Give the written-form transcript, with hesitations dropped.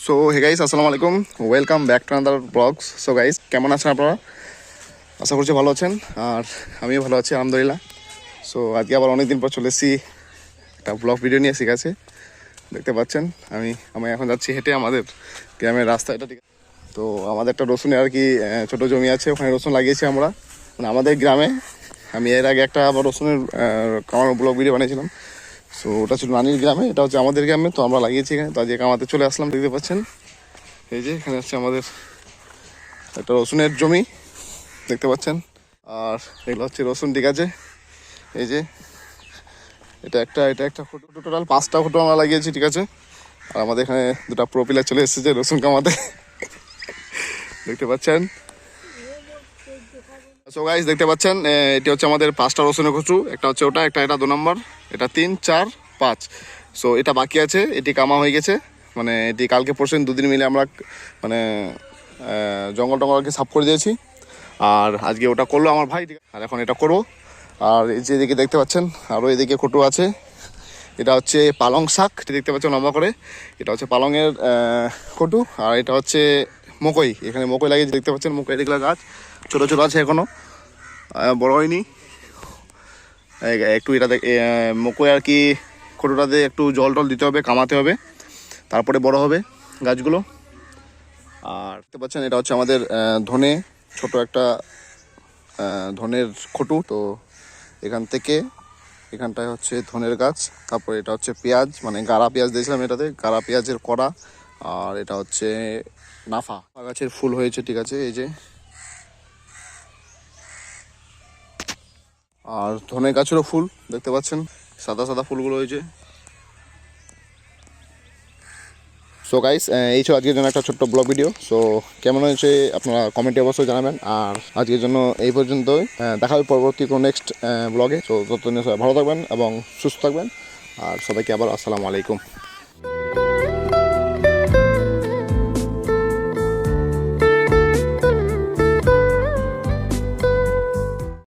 So hey guys, আসসালামু আলাইকুম, welcome back to another vlogs. So guys, কেমন আছেন আপনারা? আশা করছি ভালো আছেন, আর আমিও ভালো আছি আলহামদুলিল্লাহ। সো আজকে আবার অনেকদিন পর চলে এসেছি একটা ব্লগ ভিডিও নিয়ে। ঠিক আছে, দেখতে পাচ্ছেন আমি এখন যাচ্ছি হেঁটে আমাদের গ্রামের রাস্তা এটা। ঠিক আছে, তো আমাদের একটা রসুনের আর কি ছোটো জমি আছে, ওখানে রসুন লাগিয়েছি আমরা, মানে আমাদের গ্রামে। আমি এর আগে একটা আবার রসুনের কামানোর ব্লগ ভিডিও বানিয়েছিলাম। সো ওটা ছিল নানির গ্রামে, এটা হচ্ছে আমাদের গ্রামে। তো আমরা লাগিয়েছি এখানে, তো আজকে কামাতে চলে আসলাম। দেখতে পাচ্ছেন এই যে এখানে হচ্ছে আমাদের একটা রসুনের জমি, দেখতে পাচ্ছেন। আর এগুলো হচ্ছে রসুন। ঠিক আছে, এই যে এটা একটা ফটো, টোটাল 5টা ফটো আমরা লাগিয়েছি। ঠিক আছে, আর আমাদের এখানে 2টা প্রোপিলার চলে এসেছে রসুন কামাতে, দেখতে পাচ্ছেন। সো গাইস, দেখতে পাচ্ছেন এটি হচ্ছে আমাদের 5টা রসুনের কচু। একটা হচ্ছে ওটা, এটা 2 নম্বর, এটা 3, 4, 5। সো এটা বাকি আছে, এটি কামা হয়ে গেছে। মানে এটি কালকে পরশু 2 দিন মিলে আমরা মানে জঙ্গল টঙ্গলকে সাফ করে দিয়েছি। আর আজকে ওটা করলো আমার ভাই, আর এখন এটা করবো। আর এই যে এদিকে দেখতে পাচ্ছেন আরও এদিকে কটু আছে, এটা হচ্ছে পালং শাক, দেখতে পাচ্ছেন লম্বা করে। এটা হচ্ছে পালংয়ের কটু। আর এটা হচ্ছে মকই, এখানে মকই লাগিয়েছে, দেখতে পাচ্ছেন। মকই দেখলা গাছ ছোটো ছোটো আছে, এখনও বড় হয়নি একটু। এটা মকই আর কি, কটুটাতে একটু জল টল দিতে হবে, কামাতে হবে, তারপরে বড় হবে গাছগুলো। আর দেখতে পাচ্ছেন এটা হচ্ছে আমাদের ধনে, ছোট একটা ধনের খটু। তো এখানটায় হচ্ছে ধনের গাছ। তারপরে এটা হচ্ছে পেঁয়াজ, মানে গাড়া পেঁয়াজ দিয়েছিলাম এটাতে, গাড়া পেঁয়াজের কড়া। আর এটা হচ্ছে নাফা গাছের ফুল হয়েছে। ঠিক আছে, এই যে। আর ধনে গাছেরও ফুল দেখতে পাচ্ছেন, সাদা সাদা ফুলগুলো হয়েছে। সো গাইস, এই ছিল আজকের জন্য একটা ছোট্ট ব্লগ ভিডিও। সো কেমন হয়েছে আপনারা কমেন্টে অবশ্যই জানাবেন। আর আজকের জন্য এই পর্যন্তই, দেখা হবে পরবর্তী কোনো নেক্সট ব্লগে। সো ততদিন সবাই ভালো থাকবেন এবং সুস্থ থাকবেন। আর সবাইকে আবার আসসালামু আলাইকুম।